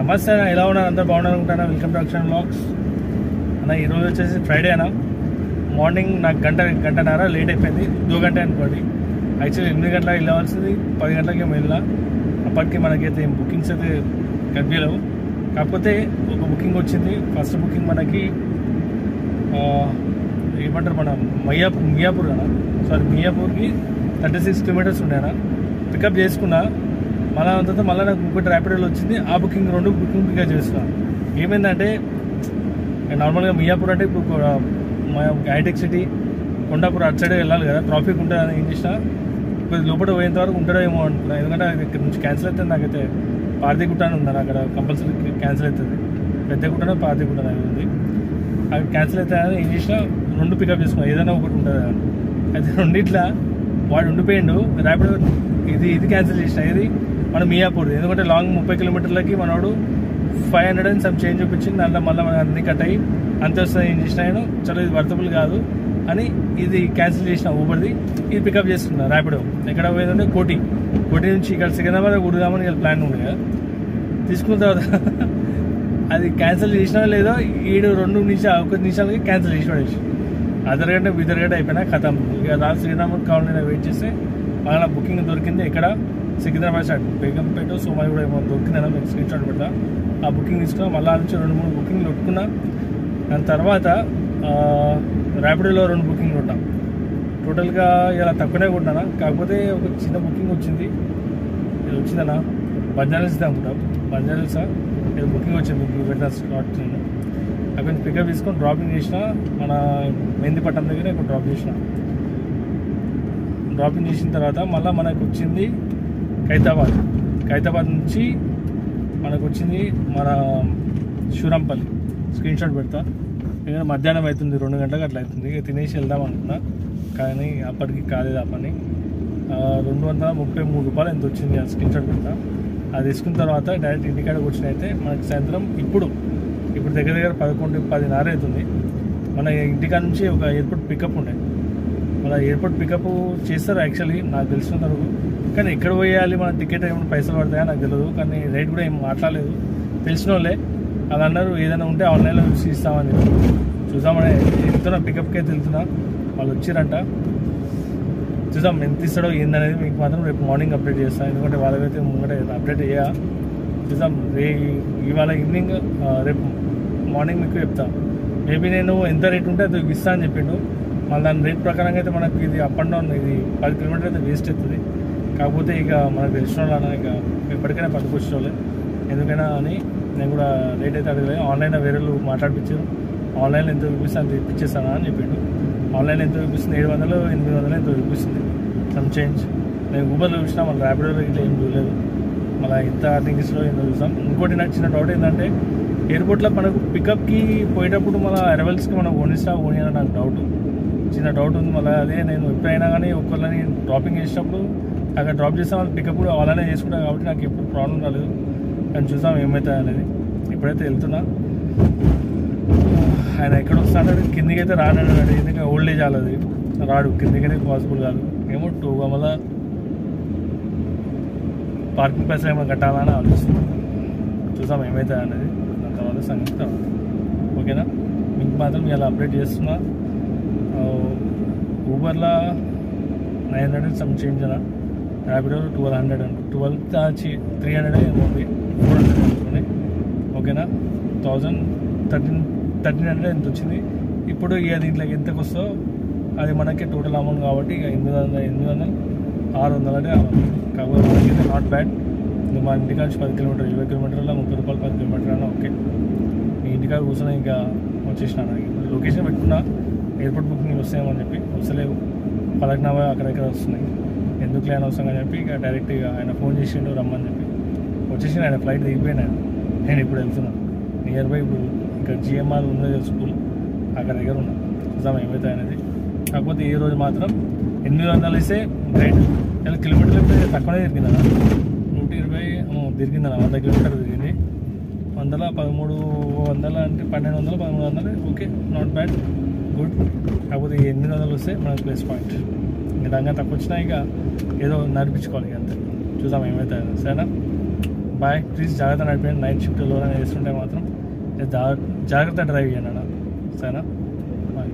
నమస్తే అన్న, ఎలా ఉన్నారు? అందరూ బాగున్నారు అనుకుంటాను. వెల్కమ్ టు అక్షన్ వ్లాగ్స్ అన్న. ఈరోజు వచ్చేసి ఫ్రైడే అన్న. మార్నింగ్ నాకు గంటన్నర లేట్ అయిపోయింది, 2 గంట అనుకోండి. యాక్చువల్లీ 8 గంటలకు వెళ్ళవలసింది, 10 గంటలకి ఏమో వెళ్ళినా. అప్పటికి మనకైతే బుకింగ్స్ అయితే కనిపించలేవు. కాకపోతే ఒక బుకింగ్ వచ్చింది. ఫస్ట్ బుకింగ్ మనకి ఏమంటారు, మన మియాపూర్ అన్న. సారీ, మియాపూర్కి 36 కిలోమీటర్స్ ఉండేనా. పికప్ చేసుకున్నా. మళ్ళీ అంతా మళ్ళీ నాకు ఇంకోటి ర్యాపిడోలో వచ్చింది. ఆ బుకింగ్ 2 బుకింగ్ పికప్ చేసుకున్నాను. ఏమైందంటే నార్మల్గా మియాపూర్ అంటే ఇప్పుడు హైటెక్ సిటీ, కొండాపూర్ అటు సైడ్ వెళ్ళాలి కదా, ట్రాఫిక్ ఉంటుందని ఏం చేసినా ఇప్పుడు లోపల పోయేంత వరకు ఉంటాడో ఏమో అనుకున్నా. ఎందుకంటే ఇక్కడ నుంచి క్యాన్సిల్ అవుతుంది. నాకైతే పార్దీగుట్ట అని ఉందని అక్కడ కంపల్సరీ క్యాన్సిల్ అవుతుంది. పెద్దగుట్టనే పార్దీగుట్ట అనేది ఉంది. అక్కడ క్యాన్సిల్ అవుతాయని ఏం చేసినా 2 పికప్ చేసుకున్నాను. ఏదైనా ఒకటి ఉంటుంది అని. అయితే రెండిట్లా వాడు ఉండిపోయిండు. ర్యాపిడో ఇది క్యాన్సిల్ చేసిన. ఇది మన మియాపూర్, ఎందుకంటే లాంగ్ 30 కిలోమీటర్లకి మనోడు 500 అండ్ సమ్ చేంజ్ చూపించింది. దాంట్లో మళ్ళీ మనకు అన్ని కట్ అయ్యి అంత వస్తుంది. ఏం చేసినా నేను చలో ఇది వర్తబుల్ కాదు అని ఇది క్యాన్సిల్ చేసిన ఊబర్ది. ఇది పికప్ చేసుకున్నా ర్యాపిడో. ఎక్కడ పోయిందంటే కోటి నుంచి ఇక్కడ సికింద్రాబాద్ కుడదామని ప్లాన్ ఉంది కదా. తీసుకున్న తర్వాత అది క్యాన్సిల్ చేసినా లేదో 1 నిమిషాలకి క్యాన్సిల్ చేసి పడేసి ఇద్దరుగంట అయిపోయినా ఖతం. ఇక దాని శ్రీరాముడు కావాలని వెయిట్ చేస్తే మళ్ళీ బుకింగ్ దొరికింది. ఇక్కడ సికింద్రాబాద్ సైడ్ బేగంపేట సోమాయి కూడా ఏమో దొరికిందన్నా, మీకు స్క్రీన్ షాట్ పెడతా. ఆ బుకింగ్ తీసుకున్నా. మళ్ళీ నుంచి 2-3 బుకింగ్లు కొట్టుకున్నా. దాని తర్వాత ర్యాపిడోలో 2 బుకింగ్లు కొట్టాం. టోటల్గా ఇలా తక్కువనే కొట్టినా. కాకపోతే ఒక చిన్న బుకింగ్ వచ్చింది. ఇది వచ్చిందన్నా, బంజారాస్ అనుకుంటా. బంజారాసా ఇది బుకింగ్ వచ్చింది. మీకు పెడతా స్లాట్. అక్కడ నుంచి పికప్ తీసుకొని డ్రాపింగ్ చేసిన. మన మెహందీపట్నం దగ్గర ఇక్కడ డ్రాపింగ్ చేసిన తర్వాత మళ్ళీ మనకు వచ్చింది ఖైరతాబాద్ నుంచి మనకు వచ్చింది మన శూరంపల్లి. స్క్రీన్ షాట్ పెడతా. ఎందుకంటే మధ్యాహ్నం అవుతుంది, 2 గంటలకు అట్లా అవుతుంది. ఇక తినేసి వెళ్దాం అనుకున్నా, కానీ అప్పటికి కాలేదు ఆ పని. 233 రూపాయలు ఎంత వచ్చింది, ఆ స్క్రీన్ షాట్ పెడతా. అది తీసుకున్న తర్వాత డైరెక్ట్ ఇంటికాడకు వచ్చిన. అయితే మనకి సాయంత్రం ఇప్పుడు దగ్గర 11-10:30 అవుతుంది. మన ఇంటికాడ నుంచి ఒక ఎయిర్పోర్ట్ పికప్ ఉండే. మన ఎయిర్పోర్ట్ పికప్ చేస్తారు యాక్చువల్లీ, నాకు తెలిసినంత వరకు. కానీ ఎక్కడ పోయాలి, మన టికెట్ ఏమైనా పైసలు పడతాయో నాకు తెలియదు. కానీ రేట్ కూడా ఏం మాట్లాడలేదు. తెలిసిన వాళ్ళే అలా అన్నారు. ఏదైనా ఉంటే ఆన్లైన్లో చూసి ఇస్తామని చూద్దామని వెళ్తున్నా. పికప్కి అయితే వెళ్తున్నా. వాళ్ళు వచ్చిరంట. చూద్దాం ఎంత ఇస్తాడో ఏందనేది మీకు మాత్రం రేపు మార్నింగ్ అప్డేట్ చేస్తాను. ఎందుకంటే వాళ్ళకైతే ముంగట అప్డేట్ అయ్యా. చూద్దాం ఇవాళ ఈవినింగ్ రేపు మార్నింగ్ మీకు చెప్తా. మేబీ నేను ఎంత రేట్ ఉంటే అది ఇస్తా అని చెప్పిండు. మళ్ళీ దాని రేట్ ప్రకారంగా అయితే మనకు ఇది అప్ అండ్ డౌన్, ఇది 10 కిలోమీటర్ అయితే వేస్ట్ అవుతుంది. కాకపోతే ఇక మనకు తెలిసిన వాళ్ళు ఇక ఎప్పటికైనా పట్టుకొచ్చిన వాళ్ళే, ఎందుకైనా అని నేను కూడా రేట్ అయితే అడగలేదు. ఆన్లైన్లో వేరే మాట్లాడిపించారు. ఆన్లైన్లో ఎంత చూపిస్తే అంత ఇప్పించేస్తానా అని చెప్పిండు. ఆన్లైన్లో ఎంత చూపిస్తుంది, 700-800 ఎంతో చూపిస్తుంది సమ్ చేంజ్. నేను ఊబర్లో చూసినా, మళ్ళీ ర్యాపిడోలో ఇట్లా ఏం చూడలేదు. మళ్ళీ ఇంత థింగ్స్లో ఏందో చూసాం. ఇంకోటి నాకు చిన్న డౌట్ ఏంటంటే, ఎయిర్పోర్ట్లో మనకు పికప్కి పోయేటప్పుడు మన అరైవల్స్కి మనం ఓనిస్తా అని నాకు చిన్న డౌట్ ఉంది. మళ్ళీ అదే నేను ఎప్పుడైనా కానీ ఒకళ్ళని డ్రాపింగ్ చేసినప్పుడు అక్కడ డ్రాప్ చేస్తాం, వాళ్ళు పికప్ కూడా అలానే చేసుకుంటాం. కాబట్టి నాకు ఎప్పుడు ప్రాబ్లం రాలేదు. కానీ చూద్దాం ఏమవుతుంది అనేది. ఇప్పుడైతే వెళ్తున్నా. ఆయన ఎక్కడ వస్తాడు, కిందికి అయితే రానాడు. ఎందుకంటే ఓల్డ్ ఏజ్ అలది రాడు, కిందికైతే పాసిబుల్ కాదు. ఏమో మళ్ళీ పార్కింగ్ పైసలు ఏమైనా కట్టాలని ఆలోచిస్తున్నాం. చూద్దాం ఏమవుతుంది అనేది. దాని తర్వాత సంగతి ఓకేనా. మీకు మాత్రం ఇలా అప్డేట్ చేస్తున్నా. ఊబర్లో 900 సమ్ చేంజ్ అన్న. ర్యాపిడో 1200 300 ఏమో ఉంది, 400 అనుకోండి. ఓకేనా. 1300 ఎంత వచ్చింది. ఇప్పుడు ఇక దీంట్లోకి ఎంతకు వస్తుందో అది మనకి టోటల్ అమౌంట్ కాబట్టి ఇక 800 600 అంటే కాకపోతే మనకైతే నాట్ బ్యాడ్. మా ఇంటికాడ నుంచి 10 కిలోమీటర్, 20 కిలోమీటర్లో 30 రూపాయలు 10 కిలోమీటర్ అన్నా ఓకే. మీ ఇంటికాడ కూర్చొని ఇంకా వచ్చేసిన. ఇప్పుడు లొకేషన్ పెట్టుకున్నా, ఎయిర్పోర్ట్ బుకింగ్ వస్తాయేమో అని చెప్పి వస్తలేవు. పలక్నామా అక్కడెక్కడ వస్తున్నాయి, ఎందుకు లేని అవసరం అని చెప్పి ఇక డైరెక్ట్గా ఆయన ఫోన్ చేసిండు రమ్మని చెప్పి వచ్చేసి ఆయన ఫ్లైట్ దిగిపోయినా. నేను ఇప్పుడు వెళ్తున్నాను నియర్ బై. ఇప్పుడు ఇక్కడ జిఎంఆర్ ఉన్నది స్కూల్, అక్కడ దగ్గర ఉన్నా. చూద్దాం ఏమవుతాయి అనేది. కాకపోతే ఈ రోజు మాత్రం 800 ఇస్తే గ్రేట్. 100 కిలోమీటర్లు తక్కువనే తిరిగిందా, 120 తిరిగిందన్న. 100 కిలోమీటర్ తిరిగింది. 100 అంటే 1200-1300 ఓకే, నాట్ బ్యాడ్, గుడ్. కాకపోతే 800 వస్తే మనకు ప్లస్ పాయింట్. ఇంకా దానిగా తక్కువ వచ్చినా ఇక ఏదో నడిపించుకోవాలి అంతే. చూద్దాం ఏమవుతాయి. సరేనా. బాయ్. ప్లీజ్ జాగ్రత్త నడిపోయింది. నైట్ షిఫ్ట్ లోన్ వేస్తుంటే మాత్రం జాగ్రత్త డ్రైవ్ చేయండి అన్న. సరేనా? బాయ్.